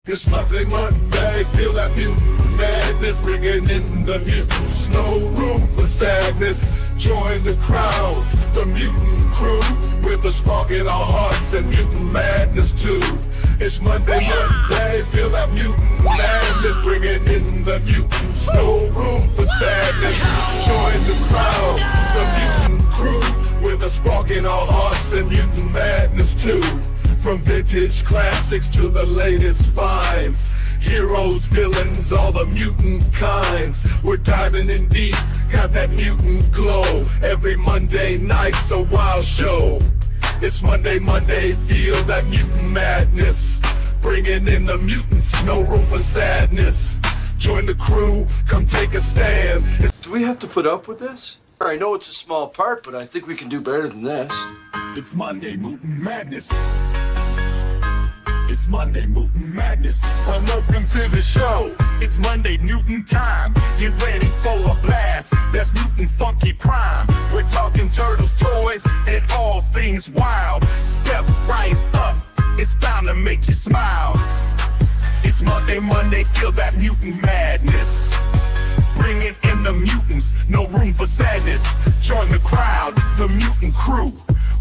It's Monday, feel that mutant madness, bringing in the mutants. No room for sadness, join the crowd, the mutant crew, with a spark in our hearts and mutant madness too. It's Monday, feel that mutant madness, bringing in the mutants. No room for sadness, join the crowd, the mutant crew, with a spark in our hearts and mutant madness too. From vintage classics to the latest finds, heroes, villains, all the mutant kinds. We're diving in deep, got that mutant glow. Every Monday night's a wild show. It's Monday, feel that mutant madness, bringing in the mutants, no room for sadness. Join the crew, come take a stand. Do we have to put up with this? I know it's a small part, but I think we can do better than this. It's Monday, mutant madness. It's Monday, mutant madness. And welcome to the show. It's Monday, mutant time. Get ready for a blast. That's mutant funky prime. We're talking turtles, toys, and all things wild. Step right up. It's bound to make you smile. It's Monday, feel that mutant madness. Bringing in the mutants, no room for sadness. Join the crowd, the mutant crew,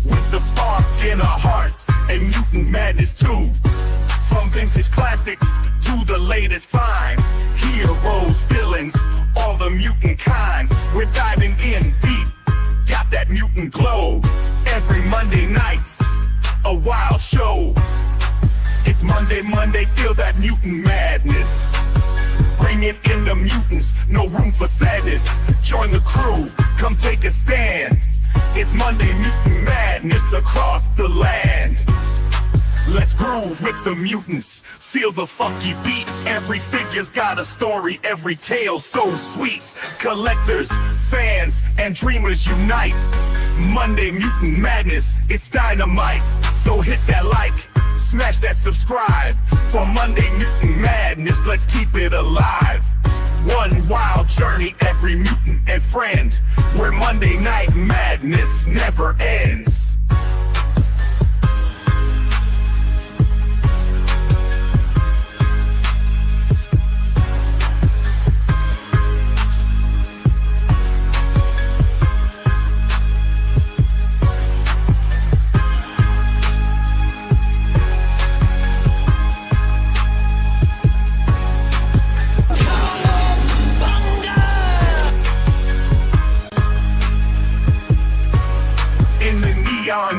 with the spark in our hearts and mutant madness too. From vintage classics to the latest finds, heroes, villains, all the mutant kinds. We're diving in deep, got that mutant glow. Every Monday night's a wild show. It's Monday, feel that mutant madness. Bringing in the mutants, no room for sadness. Join the crew, come take a stand. It's Monday, mutant madness across the land. Let's groove with the mutants, feel the funky beat. Every figure's got a story, every tale so sweet. Collectors, fans, and dreamers unite. Monday, mutant madness, it's dynamite. So hit that like, smash that subscribe. For Monday, mutant madness, let's keep it alive. One wild journey, every mutant and friend, where Monday night madness never ends.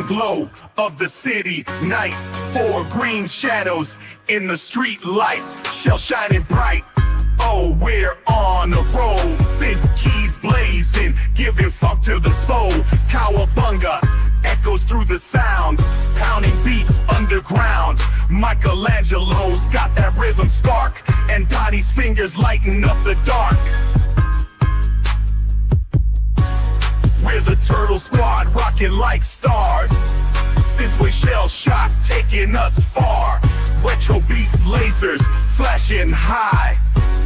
Glow of the city night, 4 green shadows in the street light, shell shining bright. Oh, we're on a roll, synth keys blazing, giving funk to the soul. Cowabunga echoes through the sound, pounding beats underground. Michelangelo's got that rhythm spark, and Donnie's fingers lighten up the dark. We're the Turtle Squad, rocking like stars. Synthwave shell shock, taking us far. Retro beats, lasers, flashing high.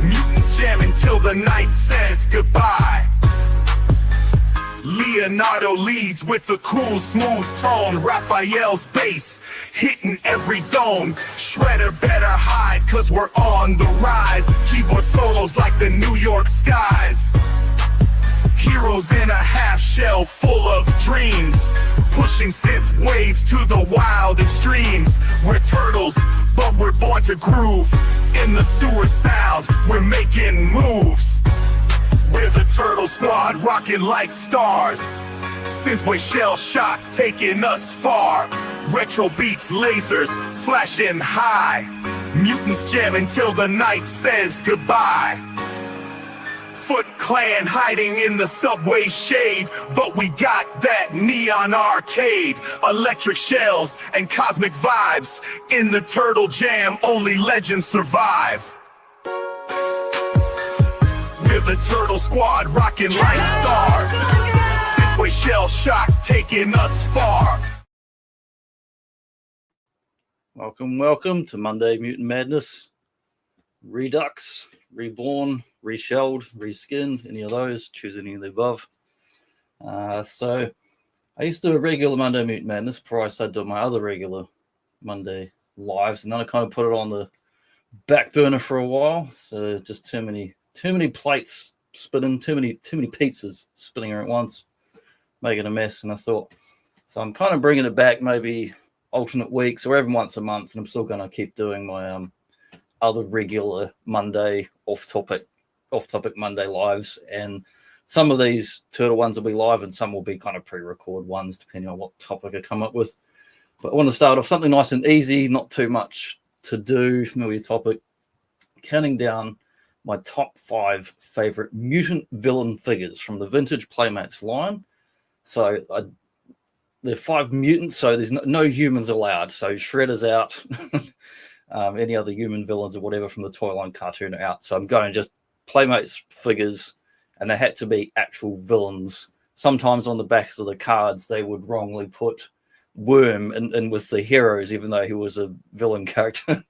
Mutants jamming till the night says goodbye. Leonardo leads with the cool, smooth tone. Raphael's bass, hitting every zone. Shredder better hide, cause we're on the rise. Keyboard solos like the New York skies. Heroes in a half shell full of dreams, pushing synth waves to the wild extremes. We're turtles, but we're born to groove. In the sewer sound, we're making moves. We're the Turtle Squad, rocking like stars. Synthwave shell shock, taking us far. Retro beats, lasers, flashing high. Mutants jamming till the night says goodbye. Foot Clan hiding in the subway shade, but we got that neon arcade. Electric shells and cosmic vibes. In the Turtle Jam, only legends survive. We're the Turtle Squad, rocking like stars. Synthwave shell shock, taking us far. Welcome to Monday Mutant Madness. Redux, Reborn, Reshelled, Reskinned, any of those, choose any of the above. So I used to do a regular Monday Mutant Madness before I started doing my other regular Monday lives, and then I kind of put it on the back burner for a while. So just too many plates spinning, too many pizzas spinning at once, making a mess. And I thought, so I'm kind of bringing it back, maybe alternate weeks or even once a month, and I'm still going to keep doing my other regular Monday off-topic Monday lives. And some of these turtle ones will be live, and some will be kind of pre-record ones, depending on what topic I come up with. But I want to start off something nice and easy, not too much to do, familiar topic, counting down my top 5 favorite mutant villain figures from the vintage Playmates line. So there are 5 mutants, so there's no humans allowed. So Shredder's out, any other human villains or whatever from the toy line cartoon are out. So I'm going just Playmates figures, and they had to be actual villains. Sometimes on the backs of the cards, they would wrongly put Worm in with the heroes, even though he was a villain character.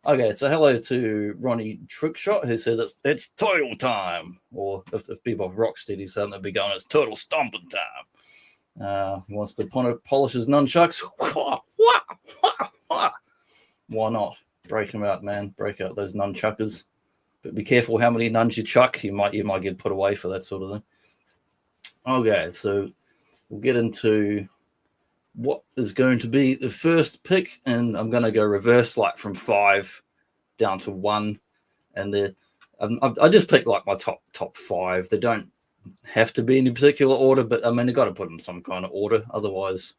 Okay, so hello to Ronnie Trickshot, who says it's turtle time. Or if people have Rocksteady saying they'd be going, it's turtle stomping time. He wants to polish his nunchucks. Why not? Break them out, man. Break out those nunchuckers. But be careful how many nuns you chuck. You might get put away for that sort of thing. Okay, so we'll get into what is going to be the first pick, and I'm going to go reverse, like from 5 down to 1. And I just picked like my top 5. They don't have to be in any particular order, but I mean, you got to put them in some kind of order. Otherwise,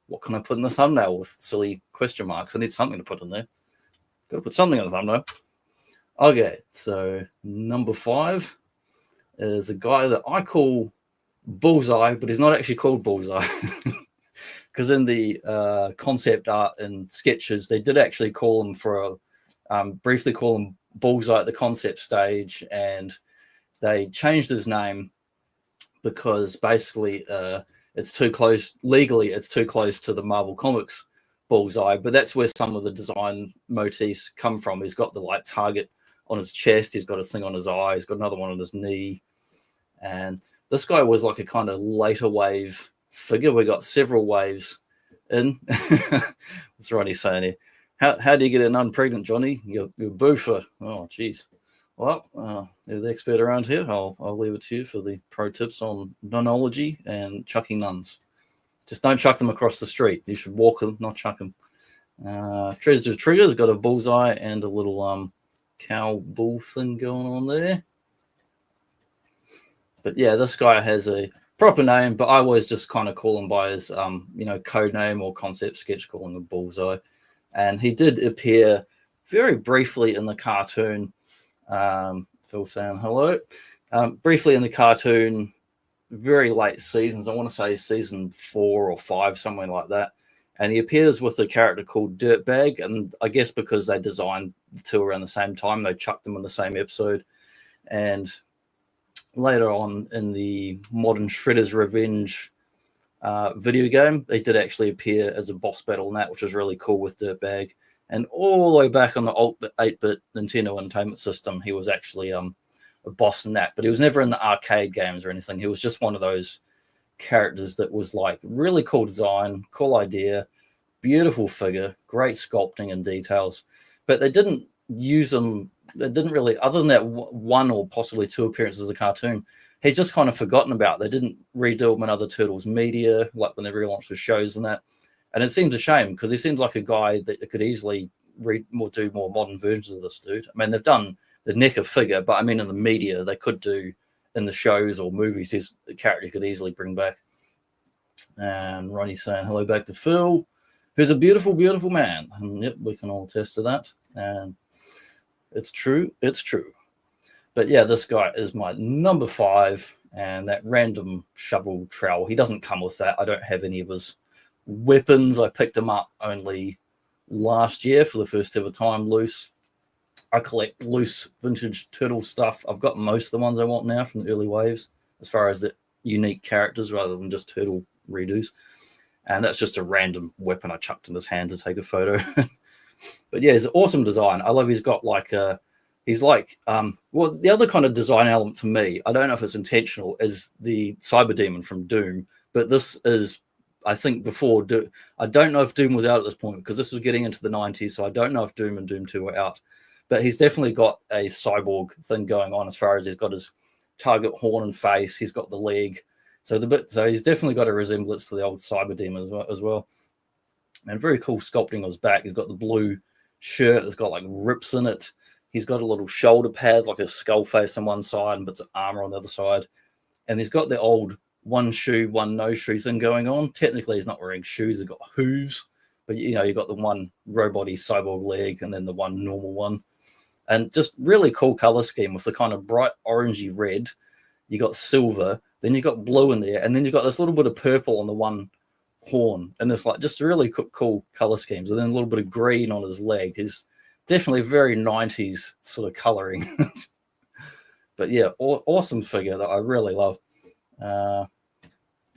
what can I put in the thumbnail with silly question marks? I need something to put in there. Got to put something in the thumbnail. Okay, so number 5 is a guy that I call Bullseye, but he's not actually called Bullseye. Because in the concept art and sketches, they did actually call him briefly call him Bullseye at the concept stage, and they changed his name because basically it's too close, legally it's too close to the Marvel Comics Bullseye, but that's where some of the design motifs come from. He's got the like target on his chest, he's got a thing on his eye, he's got another one on his knee, and this guy was like a kind of later wave figure. We got several waves in. What's Ronnie saying here? How do you get an unpregnant, Johnny? You're a boofer. Oh, geez. Well, you're the expert around here. I'll leave it to you for the pro tips on nonology and chucking nuns. Just don't chuck them across the street. You should walk them, not chuck them. Treasure Trigger's got a bullseye and a little cow bull thing going on there. But yeah, this guy has a proper name, but I always just kind of call him by his code name or concept sketch, calling him Bullseye. And he did appear very briefly in the cartoon. Phil saying hello. Briefly in the cartoon, very late seasons. I want to say season 4 or 5, somewhere like that. And he appears with a character called Dirtbag. And I guess because they designed the two around the same time, they chucked them in the same episode. And later on in the modern Shredder's Revenge video game, they did actually appear as a boss battle in that, which was really cool with Dirtbag. And all the way back on the old 8-bit Nintendo Entertainment System, he was actually a boss in that. But he was never in the arcade games or anything. He was just one of those characters that was like really cool design, cool idea, beautiful figure, great sculpting and details. But they didn't use him. They didn't really, other than that 1 or possibly 2 appearances of the cartoon, he's just kind of forgotten about. They didn't redo him in other Turtles media, like when they relaunched the shows and that. And it seems a shame because he seems like a guy that could easily do more modern versions of this dude. I mean, they've done the NECA figure, but I mean, in the media, they could do in the shows or movies, he's the character you could easily bring back. And Ronnie's saying hello back to Phil, who's a beautiful, beautiful man. And yep, we can all attest to that. And it's true. It's true. But yeah, this guy is my number 5. And that random shovel trowel, he doesn't come with that. I don't have any of his weapons. I picked them up only last year for the first ever time loose. I collect loose vintage turtle stuff. I've got most of the ones I want now from the early waves, as far as the unique characters rather than just turtle redos. And that's just a random weapon I chucked in his hand to take a photo. But yeah, it's an awesome design. I love he's got like a, he's like, well, the other kind of design element to me, I don't know if it's intentional, is the Cyber Demon from Doom. But this is I think before I don't know if Doom was out at this point because this was getting into the 90s, so I don't know if Doom and Doom 2 were out. But he's definitely got a cyborg thing going on as far as he's got his target horn and face. He's got the leg. So he's definitely got a resemblance to the old Cyber Demon as well. And very cool sculpting on his back. He's got the blue shirt that's got like rips in it. He's got a little shoulder pad, like a skull face on one side and bits of armor on the other side. And he's got the old one shoe, one no shoe thing going on. Technically, he's not wearing shoes. He's got hooves. But, you've got the one robot-y cyborg leg and then the one normal one. And just really cool color scheme with the kind of bright orangey red. You got silver, then you got blue in there, and then you got this little bit of purple on the one horn, and it's like just really cool color schemes. And then a little bit of green on his leg. He's definitely very 90s sort of coloring. But yeah, awesome figure that I really love.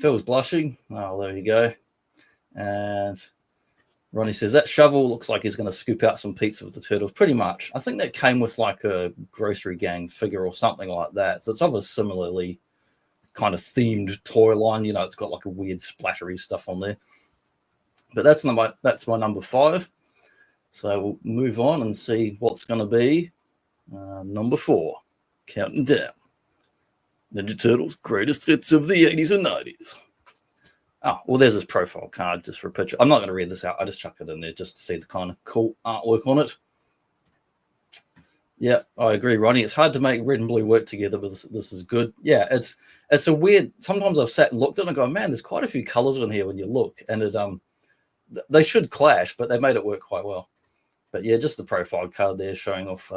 Phil's blushing. Oh, there you go. And Ronnie says, that shovel looks like he's going to scoop out some pizza with the turtles. Pretty much. I think that came with like a grocery gang figure or something like that. So it's of a similarly kind of themed toy line. It's got like a weird splattery stuff on there. But that's my number 5. So we'll move on and see what's going to be number 4. Counting down. Ninja Turtles' greatest hits of the 80s and 90s. Oh, well, there's his profile card just for a picture. I'm not going to read this out. I just chuck it in there just to see the kind of cool artwork on it. Yeah, I agree, Ronnie. It's hard to make red and blue work together, but this is good. Yeah, it's a weird. Sometimes I've sat and looked at it and I go, man, there's quite a few colors on here when you look, and they should clash, but they made it work quite well. But yeah, just the profile card there showing off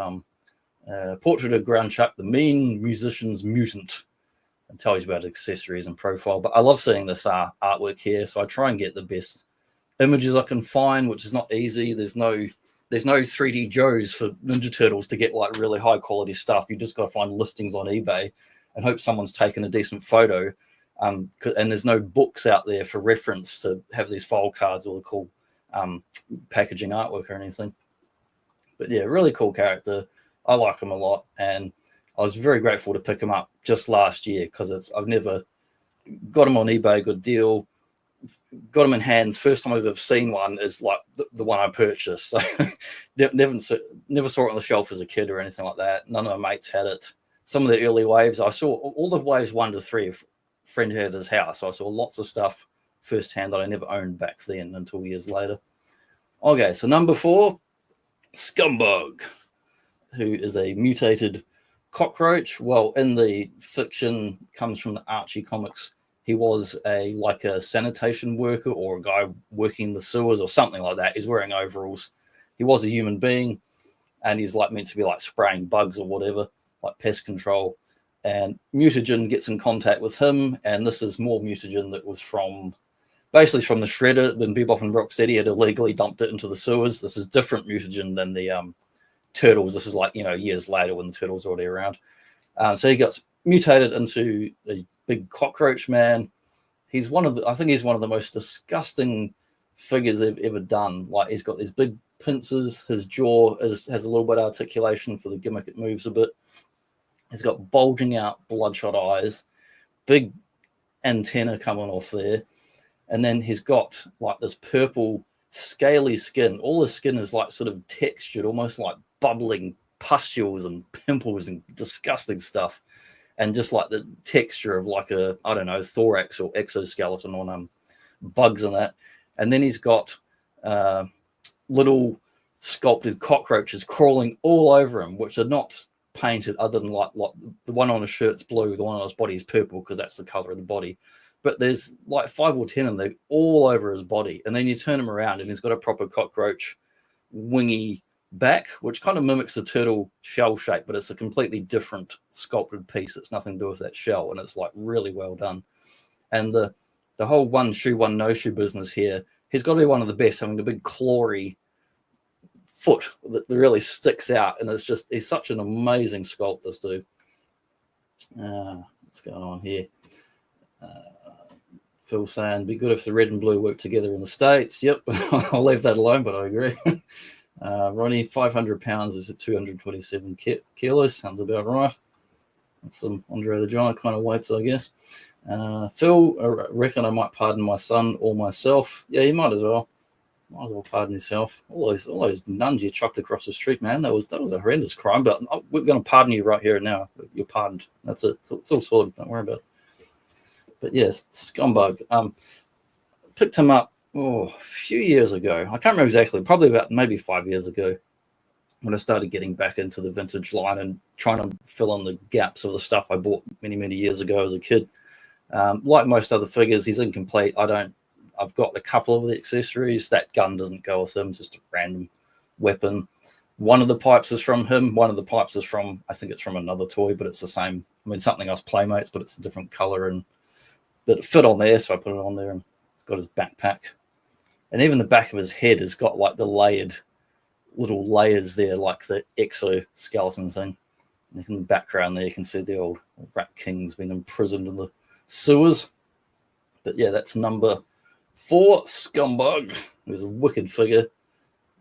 portrait of Ground Chuck, the mean musician's mutant. And tells you about accessories and profile. But I love seeing this artwork here, so I try and get the best images I can find, which is not easy. There's no 3D Joes for Ninja Turtles to get like really high quality stuff. You just got to find listings on eBay and hope someone's taken a decent photo. And there's no books out there for reference to have these file cards or the cool packaging artwork or anything. But yeah, really cool character. I like him a lot, and I was very grateful to pick him up just last year because I've never got him on eBay, good deal, got him in hands. First time I've ever seen one is like the one I purchased. So never saw it on the shelf as a kid or anything like that. None of my mates had it. Some of the early waves, I saw all the waves 1 to 3 a friend had at his house. So I saw lots of stuff firsthand that I never owned back then until years later. Okay, so number 4, Scumbug, who is a mutated cockroach. Well, in the fiction, comes from the Archie comics. He was a sanitation worker or a guy working the sewers or something like that. He's wearing overalls. He was a human being, and he's like meant to be like spraying bugs or whatever, like pest control. And Mutagen gets in contact with him, and this is more Mutagen that was basically from the shredder when Bebop and Rocksteady had illegally dumped it into the sewers. This is different Mutagen than the Turtles. This is like, years later when the Turtles are already around. So he got mutated into a big cockroach man. I think he's one of the most disgusting figures they've ever done. Like, he's got these big pincers. His jaw has a little bit of articulation for the gimmick. It moves a bit. He's got bulging out bloodshot eyes, big antenna coming off there. And then he's got like this purple scaly skin. All his skin is like sort of textured, almost like bubbling pustules and pimples and disgusting stuff. And just like the texture of like a, I don't know, thorax or exoskeleton on bugs and that. And then he's got little sculpted cockroaches crawling all over him, which are not painted other than like the one on his shirt's blue, the one on his body is purple because that's the color of the body. But there's like 5 or 10 of them all over his body. And then you turn him around and he's got a proper cockroach wingy back, which kind of mimics the turtle shell shape, but it's a completely different sculpted piece. It's nothing to do with that shell, and it's like really well done. And the whole one shoe, one no shoe business here, he's got to be one of the best, having a big clawy foot that really sticks out, and he's such an amazing sculpt, this dude. What's going on here? Phil saying, be good if the red and blue work together in the States. Yep, I'll leave that alone, but I agree. Ronnie, 500 pounds is at 227 kilos. Sounds about right. That's some Andre the Giant kind of weights, I guess. Phil, I reckon I might pardon my son or myself. Yeah, you might as well. Might as well pardon yourself. All those nuns you chucked across the street, man. That was a horrendous crime. But we're going to pardon you right here and now. You're pardoned. That's it. It's all sorted. Don't worry about it. But yes, Scumbug. Picked him up a few years ago. I can't remember exactly. Probably about maybe 5 years ago, when I started getting back into the vintage line and trying to fill in the gaps of the stuff I bought many years ago as a kid. Like most other figures, he's incomplete. I've got a couple of the accessories. That gun doesn't go with him. It's just a random weapon. One of the pipes is from him. One of the pipes is from, I think it's from another toy, but it's the same. I mean, something else, Playmates, but it's a different color. But it fit on there, so I put it on there. And it's got his backpack. And even the back of his head has got like the little layers there, like the exoskeleton thing. And in the background there, you can see the old Rat King's been imprisoned in the sewers. But yeah, that's number 4, Scumbug. It was a wicked figure.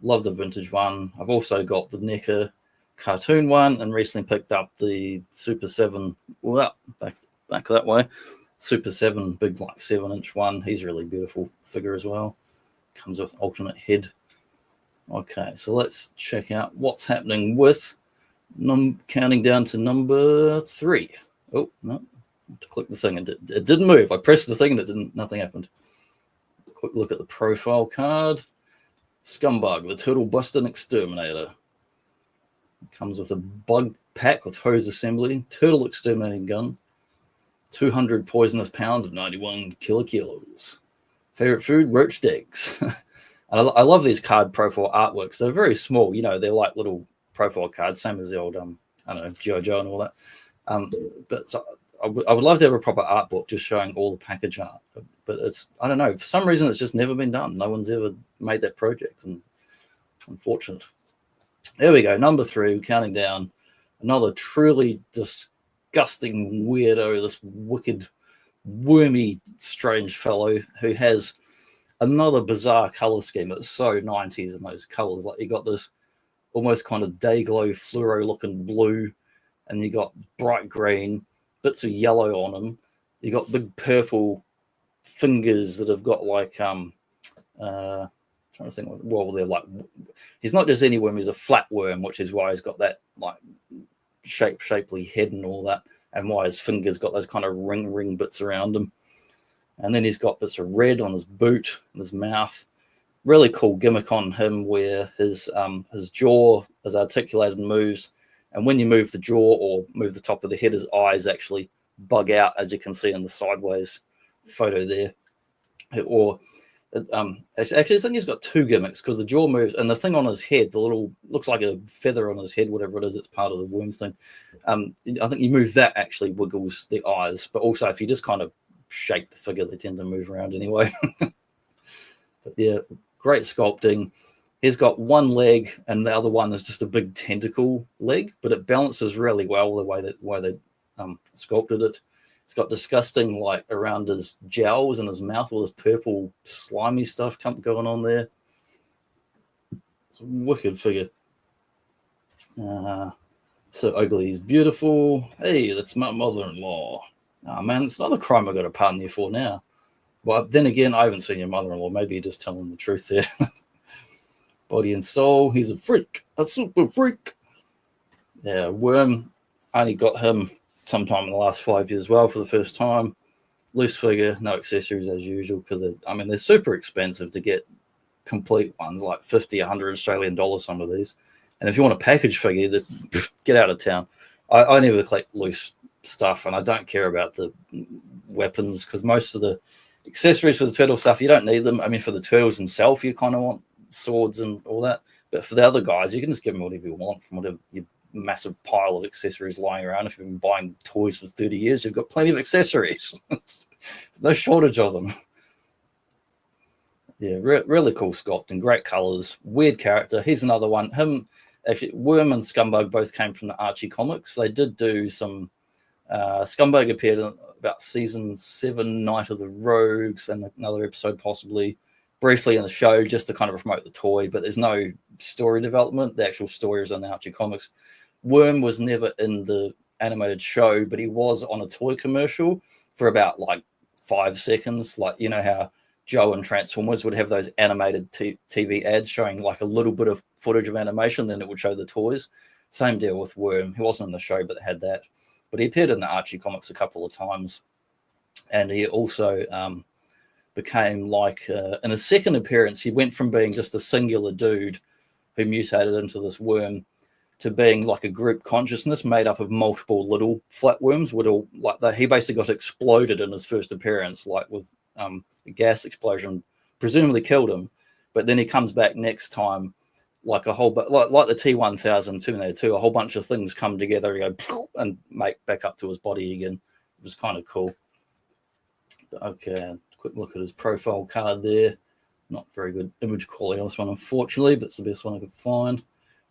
Love the vintage one. I've also got the NECA cartoon one, and recently picked up the Super 7. Well, back that way. Super 7, big like 7-inch one. He's a really beautiful figure as well. Comes with alternate head. Okay, so let's check out what's happening with counting down to number 3. Oh no, to click the thing, it didn't move. I pressed the thing and nothing happened. Quick look at the profile card. Scumbug, the Turtle Busting Exterminator. Comes with a bug pack with hose assembly, turtle exterminating gun, 200 poisonous pounds of 91 kilos. Favorite food, roached eggs. And I love these card profile artworks. They're very small, they're like little profile cards, same as the old, I don't know, G.I. Joe and all that. But so I would love to have a proper art book just showing all the package art. But I don't know, for some reason it's just never been done. No one's ever made that project, and unfortunate. There we go, number 3, counting down. Another truly disgusting weirdo, this wicked, wormy, strange fellow who has another bizarre color scheme. It's so 90s in those colors. Like you got this almost kind of day glow fluoro looking blue, and you got bright green, bits of yellow on them. You got big purple fingers that have got like trying to think, well, they're like, he's not just any worm, he's a flat worm, which is why he's got that like shapely head and all that, and why his fingers got those kind of ring bits around him. And then he's got bits of red on his boot and his mouth. Really cool gimmick on him where his jaw is articulated and moves. And when you move the jaw or move the top of the head, his eyes actually bug out, as you can see in the sideways photo there. Or actually, I think he's got 2 gimmicks, because the jaw moves, and the thing on his head, the little, looks like a feather on his head, whatever it is, it's part of the worm thing. I think you move that, actually wiggles the eyes. But also, if you just kind of shape the figure, they tend to move around anyway. But yeah, great sculpting. He's got one leg, and the other one is just a big tentacle leg, but it balances really well the way they sculpted it. It's got disgusting, like, around his jowls and his mouth, all this purple slimy stuff going on there. It's a wicked figure. So ugly, he's beautiful. Hey, that's my mother-in-law. Oh, man, it's another crime I got to pardon you for now. But then again, I haven't seen your mother-in-law. Maybe you're just telling the truth there. Body and soul. He's a freak. A super freak. Yeah, Worm. I only got him sometime in the last 5 years as well for the first time. Loose figure, no accessories as usual, because they're super expensive to get complete ones, like 50, 100 Australian dollars, some of these. And if you want a package figure, get out of town. I never collect loose stuff, and I don't care about the weapons, because most of the accessories for the turtle stuff, you don't need them. I mean, for the turtles themselves, you kind of want swords and all that. But for the other guys, you can just give them whatever you want from whatever your massive pile of accessories lying around. If you've been buying toys for 30 years, you've got plenty of accessories. There's no shortage of them. Yeah, really cool sculpting, great colors, weird character. Here's another one. Him, actually, Worm and Scumbug both came from the Archie comics. They did do some. Scumbug appeared in about season 7, Night of the Rogues, and another episode possibly briefly in the show, just to kind of promote the toy. But there's no story development. The actual story is on the Archie comics. Worm was never in the animated show, but he was on a toy commercial for about like 5 seconds. Like, you know how Joe and Transformers would have those animated TV ads showing like a little bit of footage of animation, then it would show the toys. Same deal with Worm. He wasn't in the show, but had that. But he appeared in the Archie comics a couple of times. And he also became like, in his second appearance, he went from being just a singular dude who mutated into this worm to being like a group consciousness made up of multiple little flatworms. He basically got exploded in his first appearance, like with a gas explosion, presumably killed him. But then he comes back next time, like a whole, but like the T-1000 Terminator 2, a whole bunch of things come together and go and make back up to his body again. It was kind of cool. Okay, quick look at his profile card there. Not very good image quality on this one, unfortunately, but it's the best one I could find.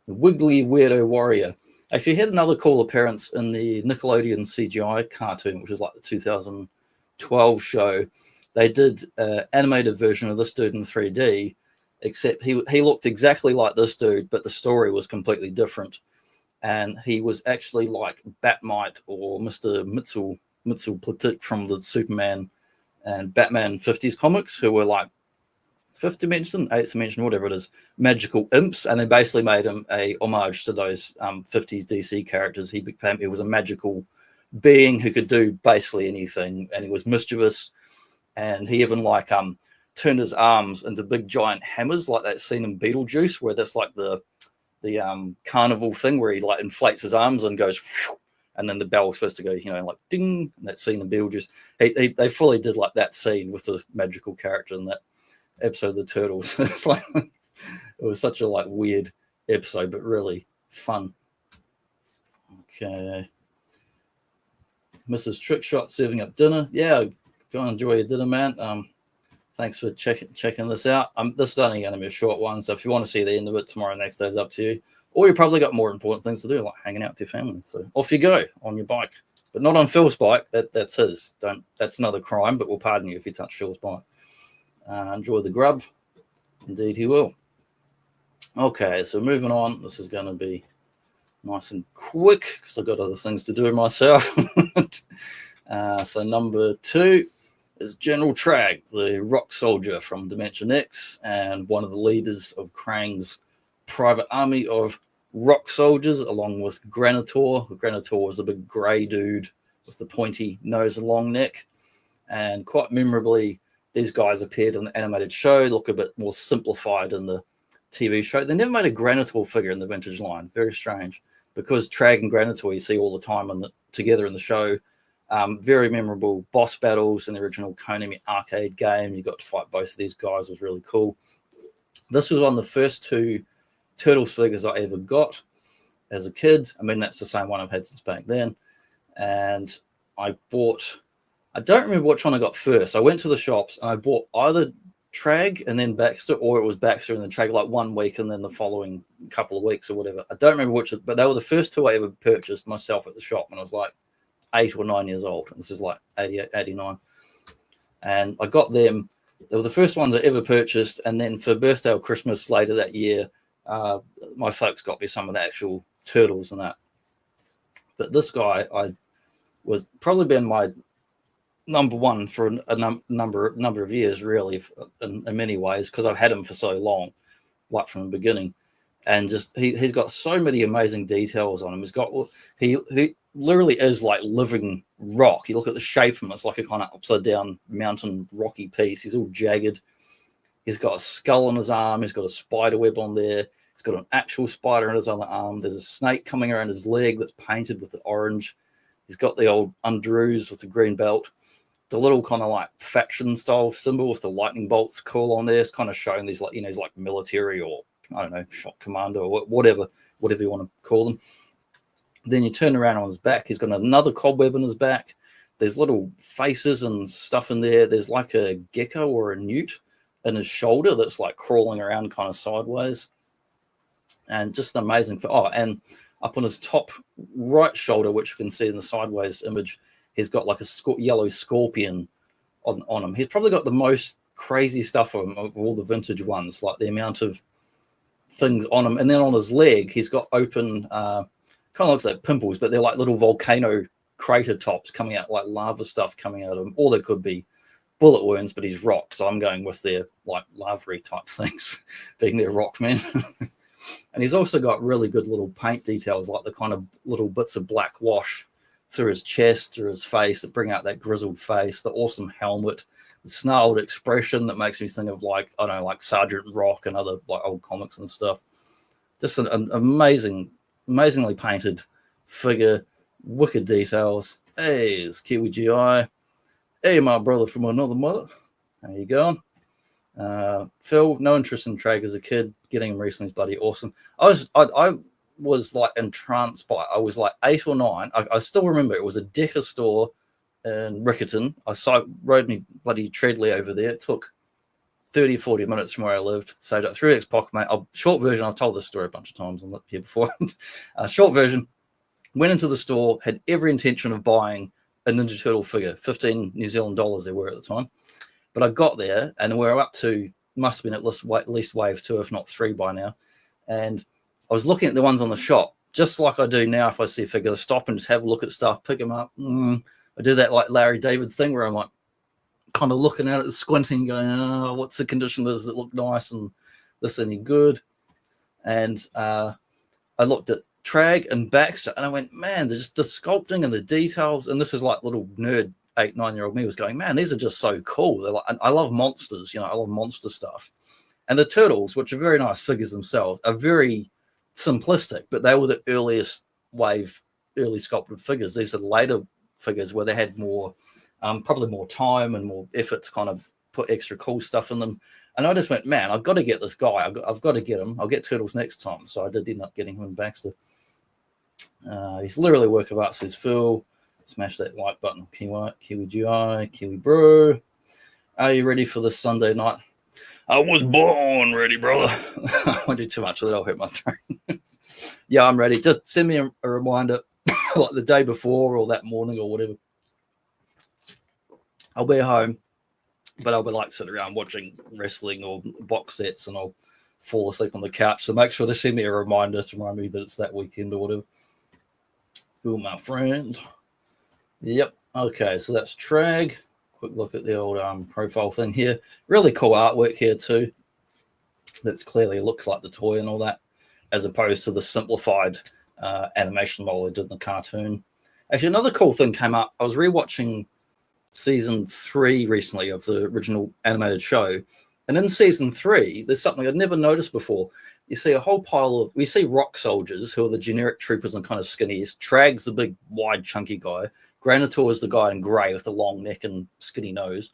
The Wiggly Weirdo Warrior. Actually, had another cool appearance in the Nickelodeon CGI cartoon, which is like the 2012 show. They did an animated version of this dude in 3D, except he looked exactly like this dude, but the story was completely different. And he was actually like Batmite or Mr. Mxyzptlk from the Superman and Batman 50s comics, who were like 5th dimension, 8th dimension, whatever it is, magical imps, and they basically made him a homage to those 50s DC characters. He was a magical being who could do basically anything, and he was mischievous, and he even like turned his arms into big giant hammers, like that scene in Beetlejuice, where that's like the carnival thing where he like inflates his arms and goes, whew, and then the bell was supposed to go, you know, like ding. And that scene in Beetlejuice, they fully did like that scene with the magical character in that episode of the Turtles. It's like it was such a like weird episode, but really fun. Okay, Mrs. Trickshot serving up dinner. Yeah, go and enjoy your dinner, man. Thanks for checking this out. This is only going to be a short one, so if you want to see the end of it tomorrow, next day is up to you. Or you probably got more important things to do, like hanging out with your family. So off you go on your bike, but not on Phil's bike. That's his. That's another crime, but we'll pardon you if you touch Phil's bike. Enjoy the grub. Indeed, he will. Okay, so moving on. This is going to be nice and quick because I've got other things to do myself. So number 2 is General Trag, the rock soldier from Dimension X and one of the leaders of Krang's private army of rock soldiers, along with Granitor. Granitor was the big grey dude with the pointy nose and long neck. And quite memorably, these guys appeared in the animated show, look a bit more simplified in the TV show. They never made a Granitor figure in the vintage line. Very strange. Because Trag and Granitor you see all the time together in the show. Very memorable boss battles in the original Konami arcade game. You got to fight both of these guys. It was really cool. This was one of the first 2 Turtles figures I ever got as a kid. I mean, that's the same one I've had since back then. And I don't remember which one I got first. I went to the shops and I bought either Trag and then Baxter, or it was Baxter and then Trag like 1 week and then the following couple of weeks or whatever. I don't remember which, but they were the first 2 I ever purchased myself at the shop when I was like 8 or 9 years old. This is like 88, 89. And I got them. They were the first ones I ever purchased. And then for birthday or Christmas later that year, my folks got me some of the actual Turtles and that. But this guy, I was probably been my number 1 for a number of years, really, in many ways, because I've had him for so long, like from the beginning. And just he's got so many amazing details on him. He literally is like living rock. You look at the shape of him; it's like a kind of upside down mountain rocky piece. He's all jagged. He's got a skull on his arm. He's got a spider web on there. He's got an actual spider on his other arm. There's a snake coming around his leg that's painted with the orange. He's got the old underoos with the green belt. The little kind of like faction style symbol with the lightning bolts cool on there. It's kind of showing these like, you know, he's like military or I don't know, shot commander or whatever you want to call them. Then you turn around on his back. He's got another cobweb on his back. There's little faces and stuff in there. There's like a gecko or a newt in his shoulder that's like crawling around kind of sideways. And just an amazing. And up on his top right shoulder, which you can see in the sideways image, he's got like a yellow scorpion on him. He's probably got the most crazy stuff on him of all the vintage ones, like the amount of things on him. And then on his leg, he's got open, kind of looks like pimples, but they're like little volcano crater tops coming out, like lava stuff coming out of him, or there could be bullet wounds, but he's rock, so I'm going with their like lava type things, being their rock man. And he's also got really good little paint details, like the kind of little bits of black wash through his chest, through his face, that bring out that grizzled face, the awesome helmet, the snarled expression that makes me think of, like, I don't know, like Sergeant Rock and other like old comics and stuff. Just an amazingly painted figure, wicked details. Hey, it's Kiwi GI. Hey, my brother from another mother. How you going? Phil, no interest in Trag as a kid. Getting him recently is bloody awesome. I was like entranced by it. I was like 8 or 9. I still remember it was a Decker store in Rickerton. I rode me bloody Treadley over there. It took 30, 40 minutes from where I lived. Saved up 3x pocket mate. Short version, I've told this story a bunch of times. I'm not here before. Short version, went into the store, had every intention of buying a Ninja Turtle figure, 15 New Zealand dollars they were at the time. But I got there, and we were up to, must have been at least wave 2, if not 3 by now. And I was looking at the ones on the shop, just like I do now if I see a figure, stop and just have a look at stuff, pick them up. I do that like Larry David thing where I'm like kind of looking at it, squinting, going, oh, what's the condition of this that look nice and this any good? And I looked at Trag and Baxter, and I went, man, there's just the sculpting and the details. And this is like little nerd 8, 9-year-old me was going, man, these are just so cool. They're like, I love monsters, you know, I love monster stuff. And the turtles, which are very nice figures themselves, are very simplistic, but they were the earliest wave, early sculpted figures. These are later figures where they had more, probably more time and more effort to kind of put extra cool stuff in them. And I just went, man, I've got to get this guy. I've got to get him. I'll get Turtles next time. So I did end up getting him in Baxter. He's literally a work of art, says Phil. Smash that like button. Kiwi GI, Kiwi Bro. Are you ready for this Sunday night? I was born ready, brother. I won't do too much of that. I'll hurt my throat. Yeah, I'm ready. Just send me a reminder like the day before or that morning or whatever. I'll be home, but I'll be like sitting around watching wrestling or box sets, and I'll fall asleep on the couch. So make sure to send me a reminder to remind me that it's that weekend or whatever. Phil, my friend. Yep. Okay, so that's Trag. Quick look at the old profile thing here. Really cool artwork here too. That's clearly looks like the toy and all that, as opposed to the simplified animation model they did in the cartoon. Actually, another cool thing came up. I was rewatching season 3 recently of the original animated show, and in season 3, there's something I'd never noticed before. You see a whole pile of, we see rock soldiers who are the generic troopers and kind of skinnies. Trag's the big, wide, chunky guy. Granitor is the guy in grey with the long neck and skinny nose.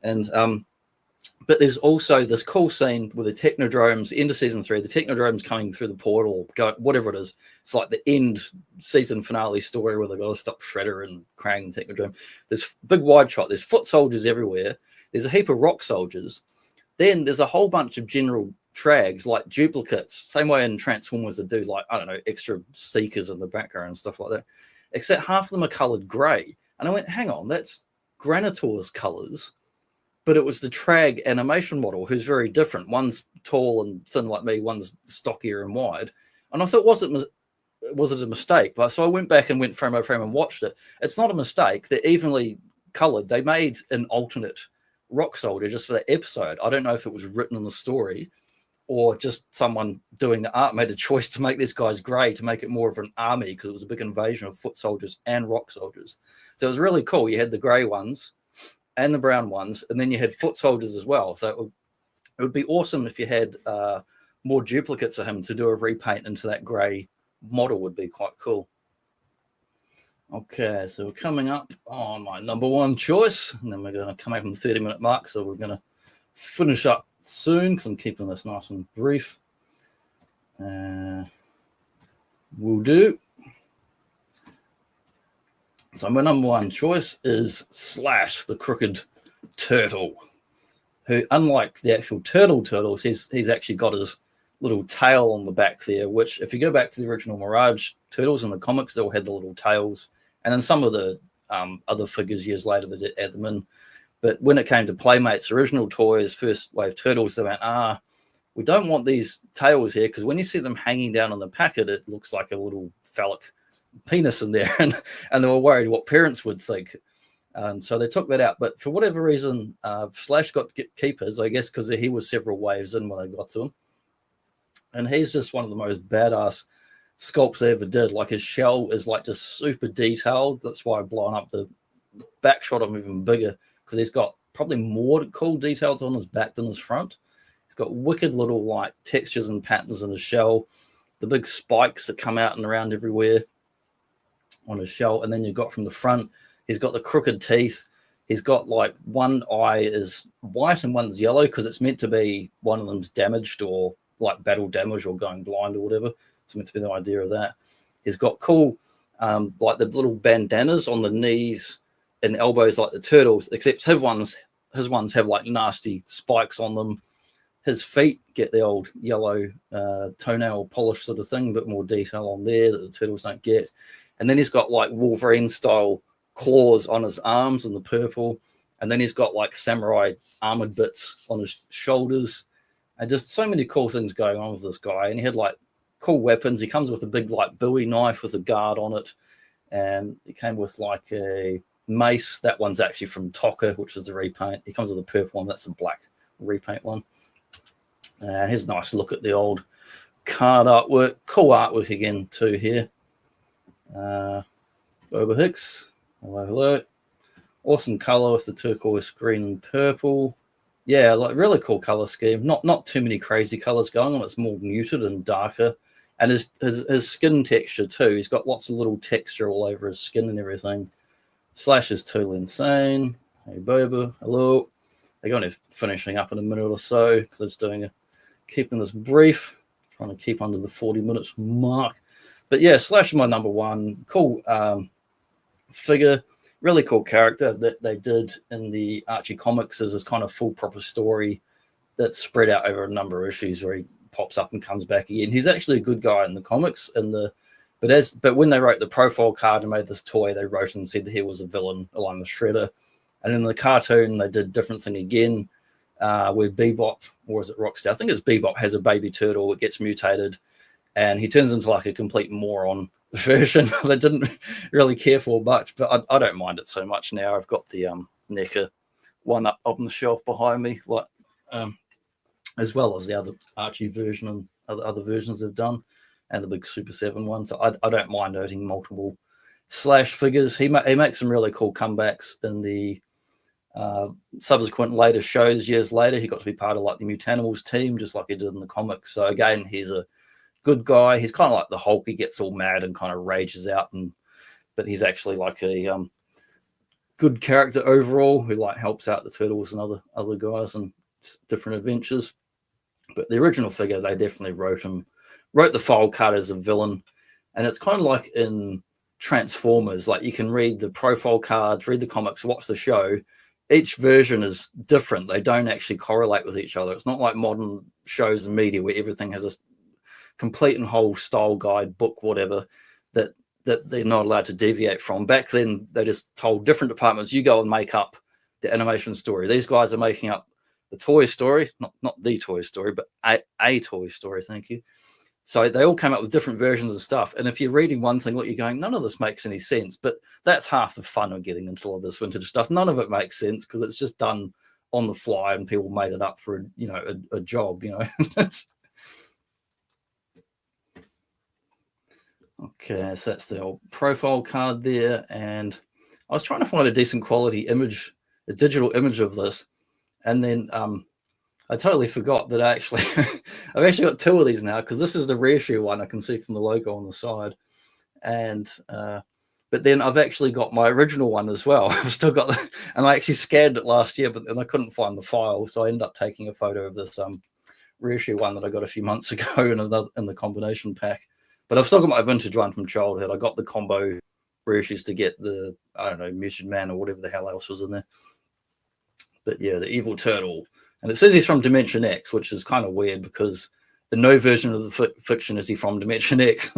And but there's also this cool scene with the Technodromes, end of season 3, the Technodromes coming through the portal, whatever it is. It's like the end season finale story where they've got to stop Shredder and Krang and Technodrome. There's big wide shot. There's foot soldiers everywhere. There's a heap of rock soldiers. Then there's a whole bunch of general Trags, like duplicates, same way in Transformers that do, like, I don't know, extra seekers in the background and stuff like that. Except half of them are colored gray. And I went, hang on, that's Granitor's colors. But it was the Trag animation model, who's very different. One's tall and thin like me, one's stockier and wide. And I thought, was it a mistake? But so I went back and went frame by frame and watched it. It's not a mistake. They're evenly colored. They made an alternate rock soldier just for that episode. I don't know if it was written in the story or just someone doing the art made a choice to make this guy's gray to make it more of an army, because it was a big invasion of foot soldiers and rock soldiers. So it was really cool. You had the gray ones and the brown ones, and then you had foot soldiers as well. So it would be awesome if you had more duplicates of him to do a repaint into that gray model. Would be quite cool. Okay, so we're coming up on my number 1 choice, and then we're going to come up on the 30-minute mark, so we're going to finish up soon because I'm keeping this nice and brief. Will do. So my number 1 choice is Slash, the Crooked Turtle, who, unlike the actual turtles, he's actually got his little tail on the back there, which if you go back to the original Mirage Turtles in the comics, they all had the little tails. And then some of the other figures years later they did add them in. But when it came to Playmates, original toys, first wave Turtles, they went, we don't want these tails here, because when you see them hanging down on the packet, it looks like a little phallic penis in there, and they were worried what parents would think. So they took that out. But for whatever reason, Slash got keepers, I guess, because he was several waves in when I got to him. And he's just one of the most badass sculpts they ever did. Like his shell is like just super detailed. That's why I've blown up the back shot of him even bigger, because he's got probably more cool details on his back than his front. He's got wicked little like textures and patterns in his shell, the big spikes that come out and around everywhere on his shell. And then you've got from the front, he's got the crooked teeth. He's got like one eye is white and one's yellow, because it's meant to be one of them's damaged or like battle damage or going blind or whatever. It's meant to be the idea of that. He's got cool like the little bandanas on the knees and elbows like the turtles, except his ones have like nasty spikes on them. His feet get the old yellow toenail polish sort of thing, but more detail on there that the turtles don't get. And then he's got like Wolverine style claws on his arms in the purple. And then he's got like samurai armored bits on his shoulders. And just so many cool things going on with this guy. And he had like cool weapons. He comes with a big like Bowie knife with a guard on it. And he came with like a mace. That one's actually from Tokka, which is the repaint. He comes with a purple one. That's the black repaint one. And here's a nice look at the old card artwork. Cool artwork again too here. Boba Hicks. Hello, hello. Awesome color with the turquoise, green, and purple. Yeah, like really cool color scheme. Not too many crazy colors going on. It's more muted and darker. And his skin texture too. He's got lots of little texture all over his skin and everything. Slash is totally insane. Hey, Boba. Hello. They're going to finishing up in a minute or so, because I was keeping this brief, trying to keep under the 40 minutes mark. But yeah, Slash is my number one. Cool figure, really cool character that they did in the Archie comics as this kind of full proper story that's spread out over a number of issues where he pops up and comes back again. He's actually a good guy in the comics, but when they wrote the profile card and made this toy, they wrote and said that he was a villain along with Shredder. And in the cartoon, they did a different thing again, where Bebop, or is it Rocksteady? I think it's Bebop, has a baby turtle. It gets mutated, and he turns into like a complete moron version. They didn't really care for much, but I don't mind it so much now. I've got the NECA one up on the shelf behind me, like as well as the other Archie version and other versions they've done, and the big Super 7 one. So I don't mind owning multiple Slash figures. He makes some really cool comebacks in the subsequent later shows. Years later, he got to be part of like the Mutanimals team, just like he did in the comics. So again, he's a good guy. He's kind of like the Hulk. He gets all mad and kind of rages out, but he's actually like a good character overall, who like helps out the Turtles and other guys and different adventures. But the original figure, they definitely wrote the file card as a villain, and it's kind of like in Transformers. Like you can read the profile cards, read the comics, watch the show. Each version is different. They don't actually correlate with each other. It's not like modern shows and media where everything has a complete and whole style guide, book, whatever, that they're not allowed to deviate from. Back then, they just told different departments, you go and make up the animation story. These guys are making up the Toy Story, not the Toy Story, but a Toy Story, thank you. So they all came up with different versions of stuff. And if you're reading one thing, look, you're going, none of this makes any sense. But that's half the fun of getting into all this vintage stuff. None of it makes sense because it's just done on the fly and people made it up for a job, Okay, so that's the old profile card there. And I was trying to find a decent quality image, a digital image of this. And then I totally forgot that I've actually got two of these now, because this is the reissue one I can see from the logo on the side. And but then I've actually got my original one as well. I've still got and I actually scanned it last year, but then I couldn't find the file. So I ended up taking a photo of this reissue one that I got a few months ago in the combination pack. But I've still got my vintage one from childhood. I got the combo reissues to get the, I don't know, Mutant Man or whatever the hell else was in there. But yeah, the evil turtle. And it says he's from Dimension X, which is kind of weird because in no version of the fiction is he from Dimension X.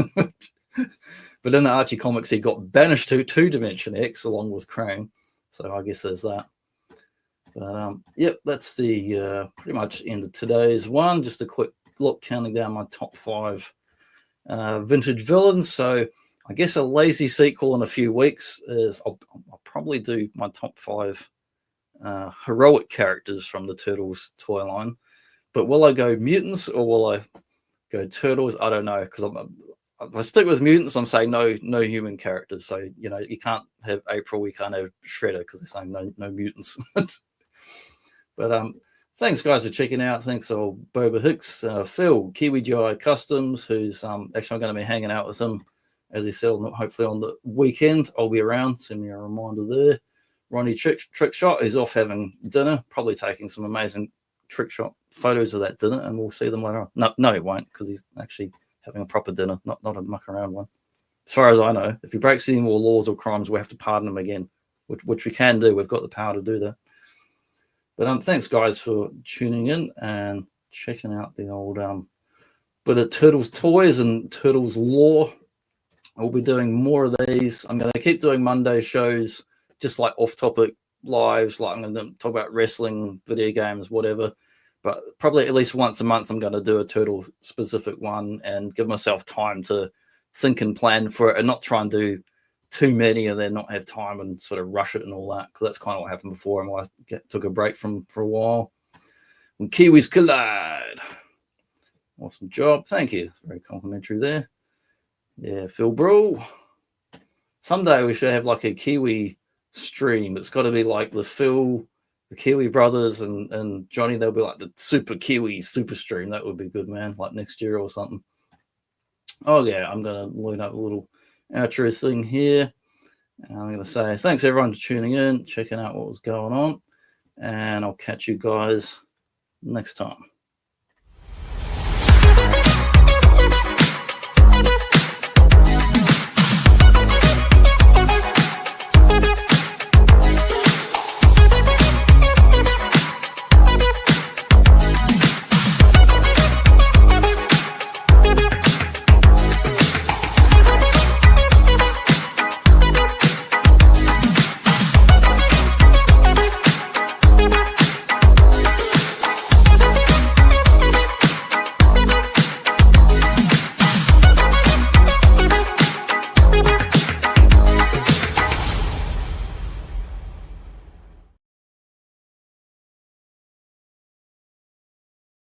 But in the Archie comics, he got banished to Dimension X along with Crane. So I guess there's that. But yep, that's the pretty much end of today's one. Just a quick look, counting down my top 5 vintage villains. So I guess a lazy sequel in a few weeks is I'll probably do my top 5 heroic characters from the Turtles toy line. But will I go mutants or will I go turtles? I don't know, because if I stick with mutants, I'm saying no human characters. So you know, you can't have April, you can't have Shredder because they're saying no mutants. But thanks guys for checking out. Thanks all Boba Hicks, Phil, Kiwi GI Customs, who's actually I'm going to be hanging out with him, as he said, hopefully on the weekend. I'll be around. Send me a reminder there. Ronnie Trick Shot is off having dinner, probably taking some amazing trick shot photos of that dinner, and we'll see them later on. No, he won't, because he's actually having a proper dinner, not a muck around one. As far as I know, if he breaks any more laws or crimes, we'll have to pardon him again, which we can do. We've got the power to do that. But thanks guys for tuning in and checking out the old bit of Turtles toys and Turtles lore. I'll be doing more of these. I'm going to keep doing Monday shows, just like off-topic lives, like I'm going to talk about wrestling, video games, whatever. But probably at least once a month, I'm going to do a turtle-specific one and give myself time to think and plan for it, and not try and do too many and then not have time and sort of rush it and all that, because that's kind of what happened before, and I took a break for a while. When Kiwis collide. Awesome job. Thank you. Very complimentary there. Yeah, Phil Brule. Someday we should have like a Kiwi stream. It's got to be like the Kiwi brothers and Johnny. They'll be like the Super Kiwi Super Stream. That would be good, man. Like next year or something. Oh yeah, I'm gonna load up a little outro thing here. And I'm gonna say thanks everyone for tuning in, checking out what was going on, and I'll catch you guys next time.